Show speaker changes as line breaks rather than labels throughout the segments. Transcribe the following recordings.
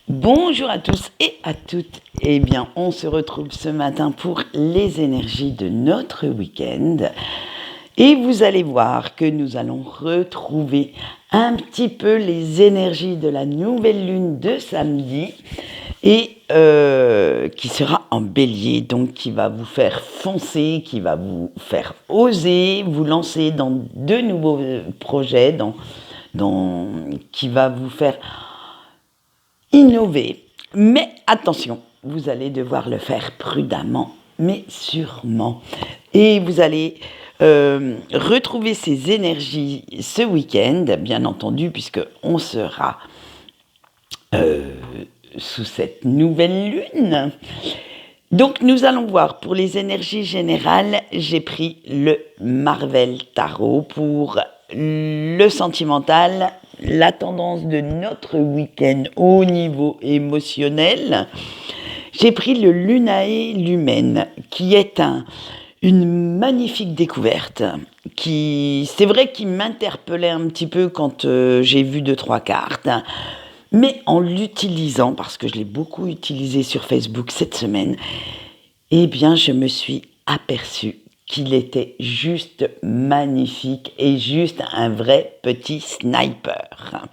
Bonjour à tous et à toutes. Eh bien, on se retrouve ce matin pour les énergies de notre week-end. Et vous allez voir que nous allons retrouver un petit peu les énergies de la nouvelle lune de samedi et qui sera en bélier, donc qui va vous faire foncer, qui va vous faire oser, vous lancer dans de nouveaux projets, qui va vous faire innover. Mais attention, vous allez devoir le faire prudemment, mais sûrement. Et vous allez retrouver ces énergies ce week-end, bien entendu, puisqu'on sera sous cette nouvelle lune. Donc nous allons voir pour les énergies générales, j'ai pris le Marvel Tarot pour le sentimental, la tendance de notre week-end au niveau émotionnel. J'ai pris le Lunae Lumen qui est une magnifique découverte c'est vrai qu'il m'interpellait un petit peu quand j'ai vu 2-3 cartes. Mais en l'utilisant, parce que je l'ai beaucoup utilisé sur Facebook cette semaine, eh bien, je me suis aperçue qu'il était juste magnifique et juste un vrai petit sniper.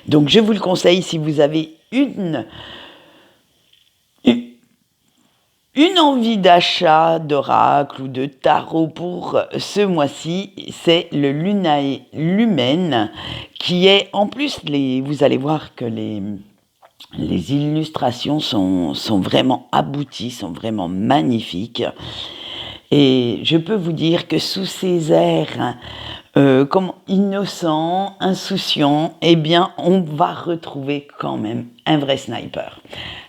Donc, je vous le conseille si vous avez une envie d'achat d'oracle ou de tarot pour ce mois-ci, c'est le Lunae Lumen qui est, en plus, vous allez voir que les illustrations sont vraiment abouties, sont vraiment magnifiques. Et je peux vous dire que sous ces airs innocents, insouciants, eh bien, on va retrouver quand même un vrai sniper.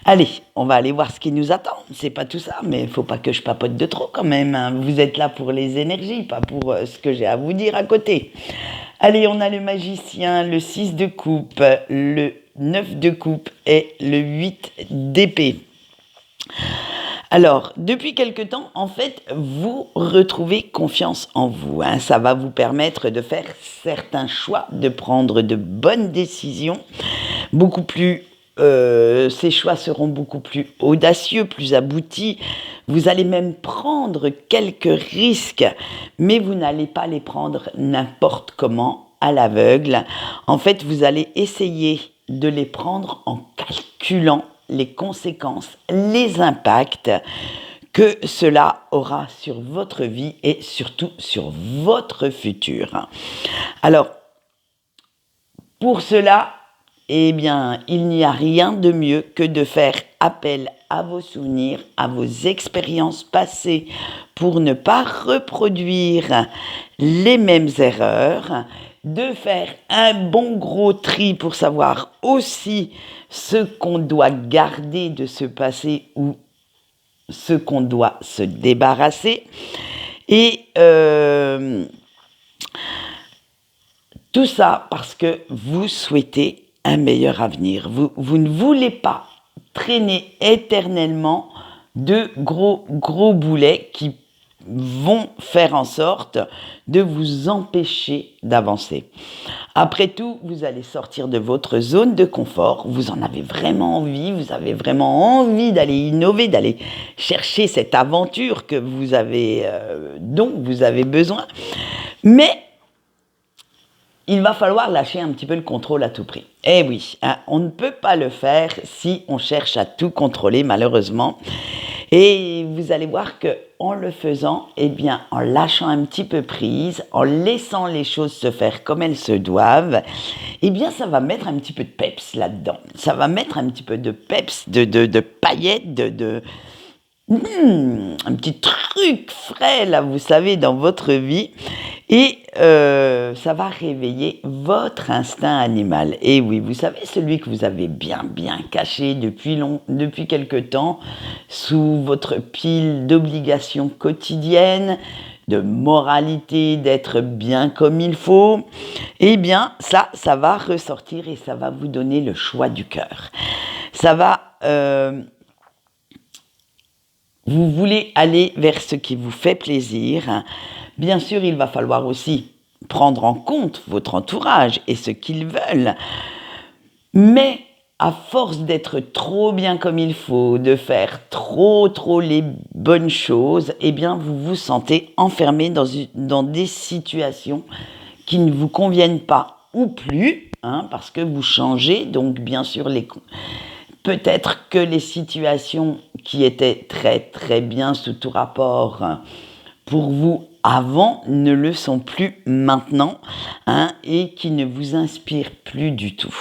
Allez, on va aller voir ce qui nous attend. C'est pas tout ça, mais il faut pas que je papote de trop quand même. Hein. Vous êtes là pour les énergies, pas pour ce que j'ai à vous dire à côté. Allez, on a le magicien, le 6 de coupe, le 9 de coupe et le 8 d'épée. Alors, depuis quelque temps, en fait, vous retrouvez confiance en vous. Hein. Ça va vous permettre de faire certains choix, de prendre de bonnes décisions, ces choix seront beaucoup plus audacieux, plus aboutis. Vous allez même prendre quelques risques, mais vous n'allez pas les prendre n'importe comment, à l'aveugle. En fait, vous allez essayer de les prendre en calculant les conséquences, les impacts que cela aura sur votre vie et surtout sur votre futur. Alors, pour cela, eh bien, il n'y a rien de mieux que de faire appel à vos souvenirs, à vos expériences passées pour ne pas reproduire les mêmes erreurs, de faire un bon gros tri pour savoir aussi ce qu'on doit garder de ce passé ou ce qu'on doit se débarrasser. Et tout ça parce que vous souhaitez un meilleur avenir. Vous ne voulez pas traîner éternellement de gros boulets qui vont faire en sorte de vous empêcher d'avancer. Après tout, vous allez sortir de votre zone de confort, vous en avez vraiment envie, vous avez vraiment envie d'aller innover, d'aller chercher cette aventure dont vous avez besoin, mais il va falloir lâcher un petit peu le contrôle à tout prix. Eh oui, hein, on ne peut pas le faire si on cherche à tout contrôler, malheureusement. Et vous allez voir qu'en le faisant, eh bien, en lâchant un petit peu prise, en laissant les choses se faire comme elles se doivent, eh bien, ça va mettre un petit peu de peps là-dedans. Ça va mettre un petit peu de peps, de paillettes, un petit truc frais, là, vous savez, dans votre vie. Et ça va réveiller votre instinct animal. Et oui, vous savez, celui que vous avez bien caché depuis quelque temps, sous votre pile d'obligations quotidiennes, de moralité, d'être bien comme il faut, eh bien, ça va ressortir et ça va vous donner le choix du cœur. Ça va... vous voulez aller vers ce qui vous fait plaisir. Bien sûr, il va falloir aussi prendre en compte votre entourage et ce qu'ils veulent. Mais à force d'être trop bien comme il faut, de faire trop les bonnes choses, eh bien vous vous sentez enfermé dans des situations qui ne vous conviennent pas ou plus, parce que vous changez, donc bien sûr peut-être que les situations qui étaient très bien sous tout rapport pour vous avant ne le sont plus maintenant, et qui ne vous inspirent plus du tout.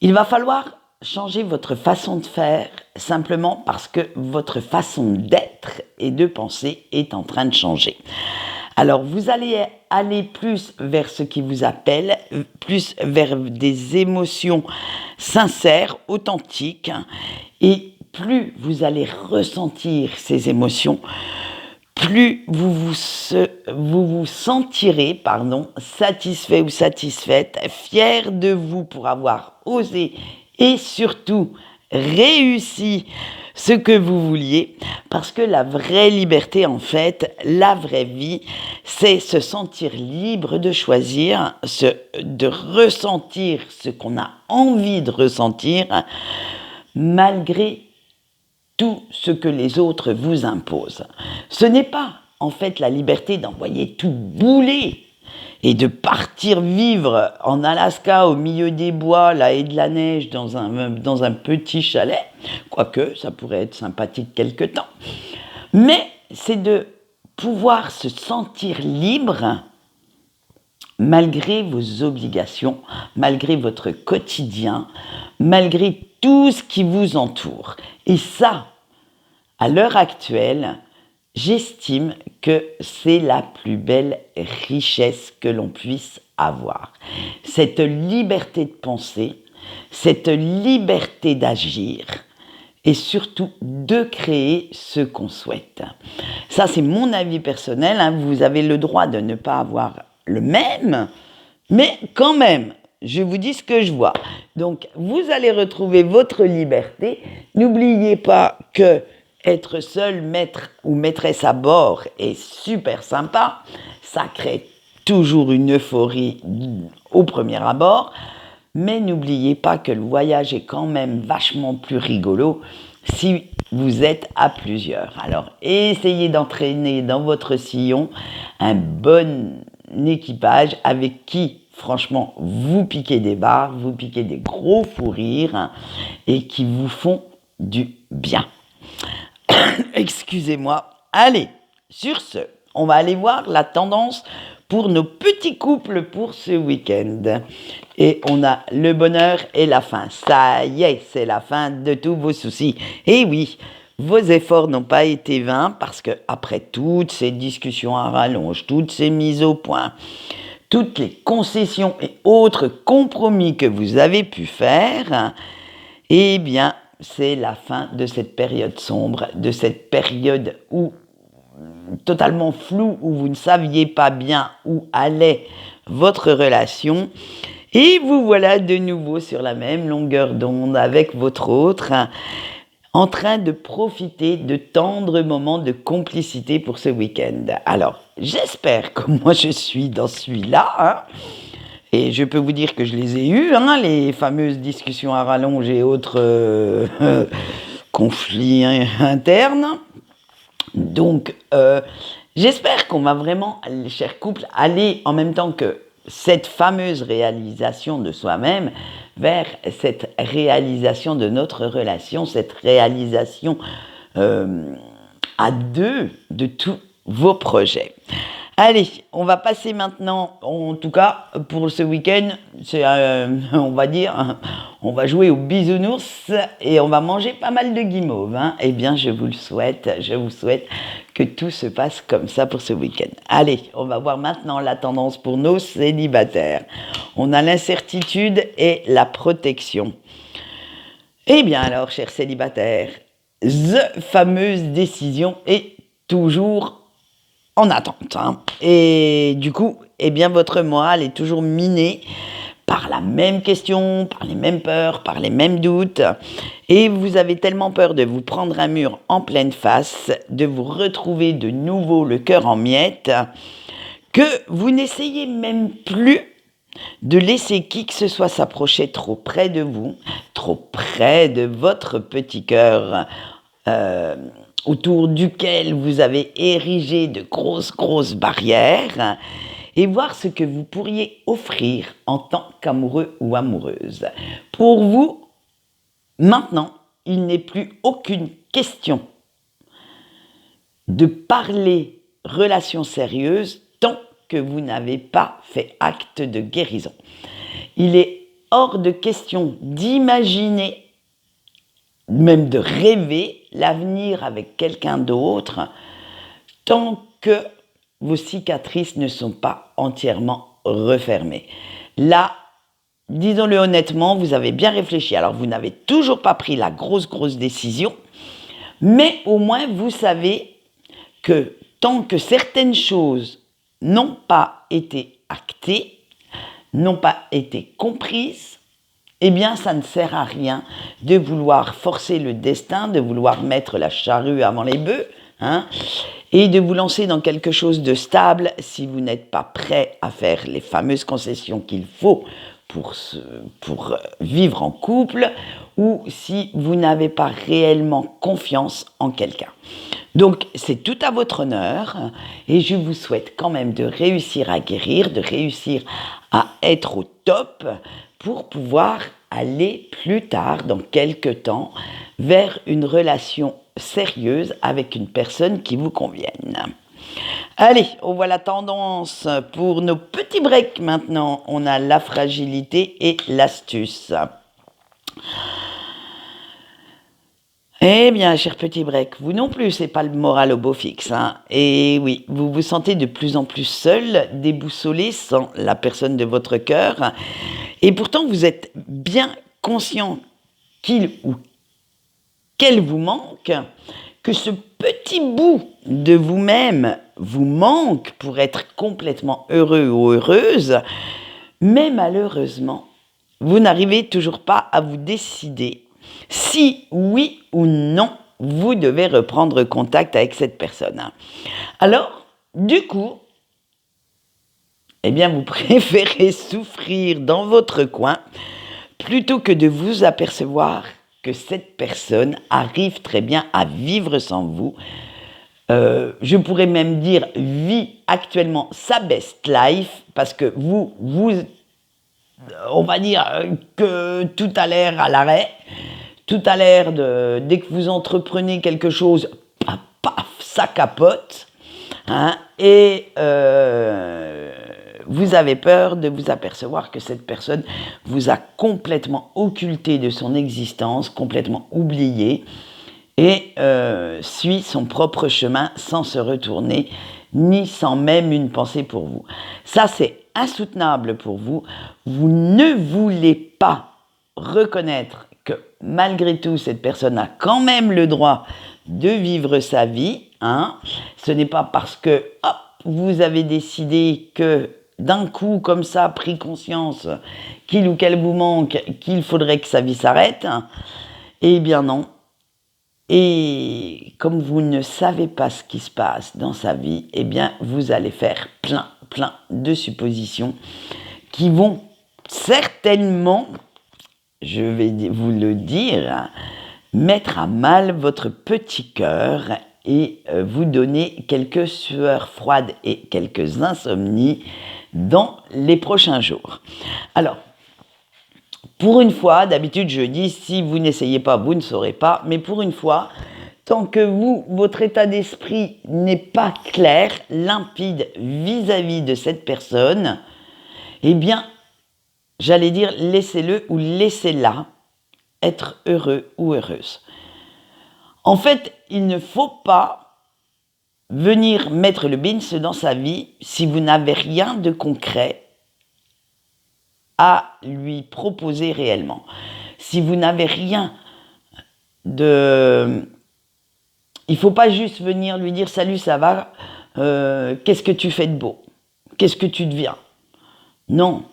Il va falloir changer votre façon de faire simplement parce que votre façon d'être et de penser est en train de changer. Alors, vous allez aller plus vers ce qui vous appelle, plus vers des émotions sincères, authentiques, et plus vous allez ressentir ces émotions, plus vous vous sentirez satisfait ou satisfaite, fier de vous pour avoir osé et surtout réussi ce que vous vouliez, parce que la vraie liberté, en fait, la vraie vie, c'est se sentir libre de choisir, de ressentir ce qu'on a envie de ressentir, malgré tout ce que les autres vous imposent. Ce n'est pas, en fait, la liberté d'envoyer tout bouler et de partir vivre en Alaska au milieu des bois, là, et de la neige dans un petit chalet, quoique ça pourrait être sympathique quelque temps. Mais c'est de pouvoir se sentir libre malgré vos obligations, malgré votre quotidien, malgré tout ce qui vous entoure. Et ça, à l'heure actuelle, j'estime que c'est la plus belle richesse que l'on puisse avoir. Cette liberté de penser, cette liberté d'agir et surtout de créer ce qu'on souhaite. Ça, c'est mon avis personnel. Vous avez le droit de ne pas avoir le même, mais quand même, je vous dis ce que je vois. Donc, vous allez retrouver votre liberté. N'oubliez pas que être seul maître ou maîtresse à bord est super sympa. Ça crée toujours une euphorie au premier abord. Mais n'oubliez pas que le voyage est quand même vachement plus rigolo si vous êtes à plusieurs. Alors, essayez d'entraîner dans votre sillon un bon équipage avec qui, franchement, vous piquez des barres, vous piquez des gros fous rires et qui vous font du bien. Excusez-moi. Allez, sur ce, on va aller voir la tendance pour nos petits couples pour ce week-end. Et on a le bonheur et la fin. Ça y est, c'est la fin de tous vos soucis. Et oui, vos efforts n'ont pas été vains parce que après toutes ces discussions à rallonge, toutes ces mises au point, toutes les concessions et autres compromis que vous avez pu faire, eh bien, c'est la fin de cette période sombre, de cette période totalement floue, où vous ne saviez pas bien où allait votre relation. Et vous voilà de nouveau sur la même longueur d'onde avec votre autre, en train de profiter de tendres moments de complicité pour ce week-end. Alors, j'espère que moi je suis dans celui-là, et je peux vous dire que je les ai eus, les fameuses discussions à rallonge et autres conflits internes. Donc, j'espère qu'on va vraiment, les chers couples, aller en même temps que cette fameuse réalisation de soi-même vers cette réalisation de notre relation, cette réalisation à deux de tous vos projets. Allez, on va passer maintenant, en tout cas pour ce week-end, on va dire, on va jouer au bisounours et on va manger pas mal de guimauves. Eh bien, je vous souhaite que tout se passe comme ça pour ce week-end. Allez, on va voir maintenant la tendance pour nos célibataires. On a l'incertitude et la protection. Eh bien alors, chers célibataires, the fameuse décision est toujours en attente. Et du coup, eh bien, votre morale est toujours minée par la même question, par les mêmes peurs, par les mêmes doutes. Et vous avez tellement peur de vous prendre un mur en pleine face, de vous retrouver de nouveau le cœur en miettes, que vous n'essayez même plus de laisser qui que ce soit s'approcher trop près de vous, trop près de votre petit cœur, autour duquel vous avez érigé de grosses barrières, et voir ce que vous pourriez offrir en tant qu'amoureux ou amoureuse. Pour vous, maintenant, il n'est plus aucune question de parler relation sérieuse tant que vous n'avez pas fait acte de guérison. Il est hors de question d'imaginer, même de rêver l'avenir avec quelqu'un d'autre tant que vos cicatrices ne sont pas entièrement refermées. Là, disons-le honnêtement, vous avez bien réfléchi. Alors, vous n'avez toujours pas pris la grosse décision, mais au moins, vous savez que tant que certaines choses n'ont pas été actées, n'ont pas été comprises, eh bien, ça ne sert à rien de vouloir forcer le destin, de vouloir mettre la charrue avant les bœufs, et de vous lancer dans quelque chose de stable si vous n'êtes pas prêt à faire les fameuses concessions qu'il faut pour vivre en couple, ou si vous n'avez pas réellement confiance en quelqu'un. Donc, c'est tout à votre honneur, et je vous souhaite quand même de réussir à guérir, de réussir à être au top pour pouvoir aller plus tard, dans quelques temps, vers une relation sérieuse avec une personne qui vous convienne. Allez, on voit la tendance pour nos petits breaks maintenant. On a la fragilité et l'astuce. Eh bien, cher petit break, vous non plus, c'est pas le moral au beau fixe. Et oui, vous vous sentez de plus en plus seul, déboussolé, sans la personne de votre cœur. Et pourtant, vous êtes bien conscient qu'il ou qu'elle vous manque, que ce petit bout de vous-même vous manque pour être complètement heureux ou heureuse, mais malheureusement, vous n'arrivez toujours pas à vous décider si oui ou non vous devez reprendre contact avec cette personne. Alors, du coup, eh bien, vous préférez souffrir dans votre coin plutôt que de vous apercevoir que cette personne arrive très bien à vivre sans vous. Je pourrais même dire vit actuellement sa best life parce que vous on va dire que tout a l'air à l'arrêt, tout a l'air dès que vous entreprenez quelque chose, paf, ça capote, et vous avez peur de vous apercevoir que cette personne vous a complètement occulté de son existence, complètement oublié, et suit son propre chemin sans se retourner, ni sans même une pensée pour vous. Ça, c'est insoutenable pour vous. Vous ne voulez pas reconnaître que malgré tout, cette personne a quand même le droit de vivre sa vie. Ce n'est pas parce que vous avez décidé que d'un coup, comme ça, pris conscience qu'il ou qu'elle vous manque, qu'il faudrait que sa vie s'arrête. Eh bien non. Et comme vous ne savez pas ce qui se passe dans sa vie, eh bien, vous allez faire plein de suppositions qui vont certainement, je vais vous le dire, mettre à mal votre petit cœur et vous donner quelques sueurs froides et quelques insomnies dans les prochains jours. Alors, pour une fois, d'habitude je dis, si vous n'essayez pas, vous ne saurez pas, mais pour une fois, tant que votre état d'esprit n'est pas clair, limpide vis-à-vis de cette personne, eh bien, j'allais dire, laissez-le ou laissez-la être heureux ou heureuse. En fait, il ne faut pas venir mettre le bins dans sa vie si vous n'avez rien de concret à lui proposer réellement. Si vous n'avez rien de... Il ne faut pas juste venir lui dire « Salut, ça va qu'est-ce que tu fais de beau? Qu'est-ce que tu deviens ?» Non.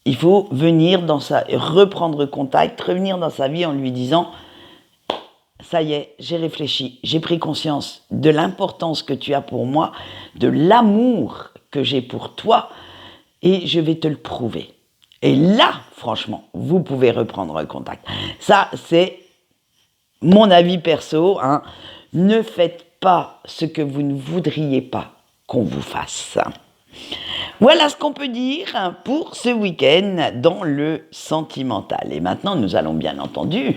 Il faut venir reprendre contact, revenir dans sa vie en lui disant « Ça y est, j'ai réfléchi, j'ai pris conscience de l'importance que tu as pour moi, de l'amour que j'ai pour toi, et je vais te le prouver. Et là, franchement, vous pouvez reprendre contact. Ça, c'est mon avis perso. Ne faites pas ce que vous ne voudriez pas qu'on vous fasse. Voilà ce qu'on peut dire pour ce week-end dans le sentimental. Et maintenant, nous allons bien entendu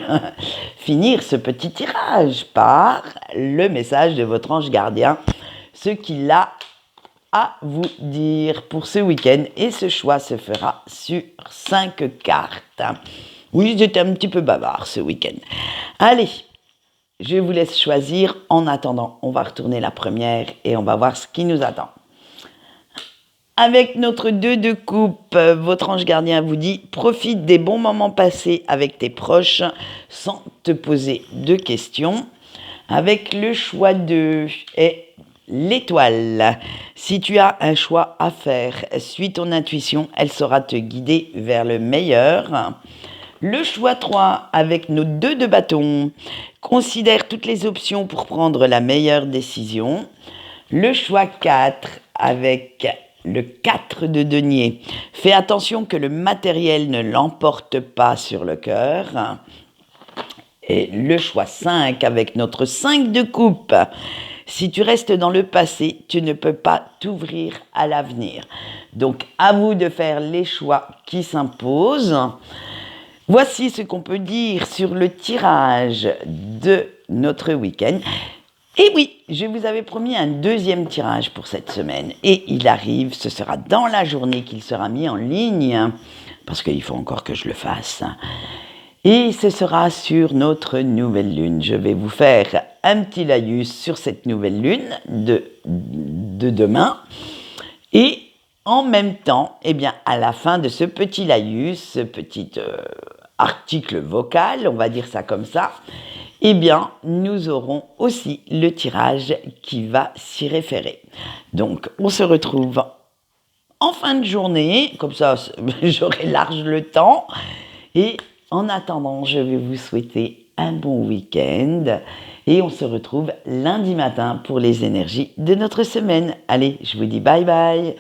finir ce petit tirage par le message de votre ange gardien, ce qu'il a à vous dire pour ce week-end. Et ce choix se fera sur 5 cartes. Oui, j'étais un petit peu bavard ce week-end. Allez, je vous laisse choisir. En attendant, on va retourner la première et on va voir ce qui nous attend. Avec notre 2 de coupe, votre ange gardien vous dit « Profite des bons moments passés avec tes proches sans te poser de questions. » Avec le choix 2 et l'étoile. Si tu as un choix à faire, suis ton intuition, elle saura te guider vers le meilleur. Le choix 3 avec nos 2 de bâton. Considère toutes les options pour prendre la meilleure décision. Le choix 4 avec le 4 de denier. Fais attention que le matériel ne l'emporte pas sur le cœur. Et le choix 5 avec notre 5 de coupe. Si tu restes dans le passé, tu ne peux pas t'ouvrir à l'avenir. Donc, à vous de faire les choix qui s'imposent. Voici ce qu'on peut dire sur le tirage de notre week-end. Et oui, je vous avais promis un deuxième tirage pour cette semaine. Et il arrive, ce sera dans la journée qu'il sera mis en ligne, parce qu'il faut encore que je le fasse. Et ce sera sur notre nouvelle lune. Je vais vous faire un petit laïus sur cette nouvelle lune de demain. Et en même temps, eh bien, à la fin de ce petit laïus, ce petit article vocal, on va dire ça comme ça, eh bien, nous aurons aussi le tirage qui va s'y référer. Donc, on se retrouve en fin de journée, comme ça, j'aurai large le temps. Et en attendant, je vais vous souhaiter un bon week-end. Et on se retrouve lundi matin pour les énergies de notre semaine. Allez, je vous dis bye bye.